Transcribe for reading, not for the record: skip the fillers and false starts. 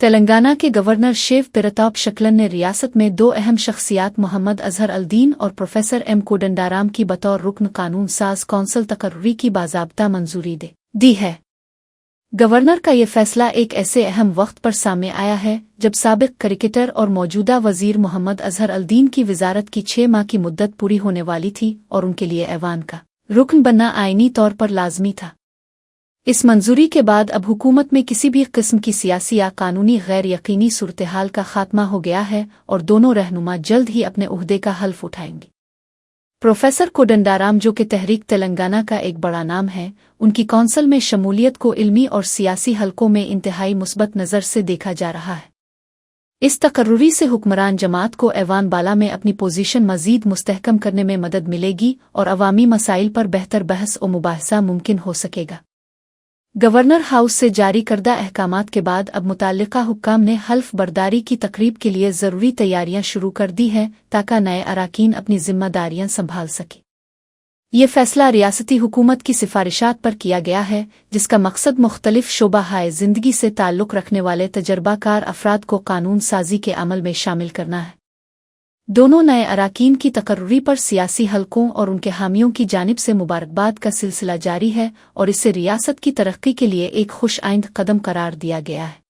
تلنگانہ کے گورنر شیو پرتاپ شکلن نے ریاست میں دو اہم شخصیات محمد اظہر الدین اور پروفیسر ایم کوڈنڈارام کی بطور رکن قانون ساز کونسل تقرری کی باضابطہ منظوری دی ہے۔ گورنر کا یہ فیصلہ ایک ایسے اہم وقت پر سامنے آیا ہے جب سابق کرکٹر اور موجودہ وزیر محمد اظہر الدین کی وزارت کی 6 ماہ کی مدت پوری ہونے والی تھی اور ان کے لیے ایوان کا رکن بننا آئینی طور پر لازمی تھا۔ اس منظوری کے بعد اب حکومت میں کسی بھی قسم کی سیاسی یا قانونی غیر یقینی صورتحال کا خاتمہ ہو گیا ہے اور دونوں رہنما جلد ہی اپنے عہدے کا حلف اٹھائیں گے۔ پروفیسر کوڈنڈارام، جو کہ تحریک تلنگانہ کا ایک بڑا نام ہے، ان کی کونسل میں شمولیت کو علمی اور سیاسی حلقوں میں انتہائی مثبت نظر سے دیکھا جا رہا ہے۔ اس تقرری سے حکمران جماعت کو ایوان بالا میں اپنی پوزیشن مزید مستحکم کرنے میں مدد ملے گی اور عوامی مسائل پر بہتر بحث و مباحثہ ممکن ہو سکے گا۔ گورنر ہاؤس سے جاری کردہ احکامات کے بعد اب متعلقہ حکام نے حلف برداری کی تقریب کے لیے ضروری تیاریاں شروع کر دی ہیں تاکہ نئے اراکین اپنی ذمہ داریاں سنبھال سکیں۔ یہ فیصلہ ریاستی حکومت کی سفارشات پر کیا گیا ہے، جس کا مقصد مختلف شعبہ ہائے زندگی سے تعلق رکھنے والے تجربہ کار افراد کو قانون سازی کے عمل میں شامل کرنا ہے۔ دونوں نئے اراکین کی تقرری پر سیاسی حلقوں اور ان کے حامیوں کی جانب سے مبارکباد کا سلسلہ جاری ہے اور اسے ریاست کی ترقی کے لیے ایک خوش آئند قدم قرار دیا گیا ہے۔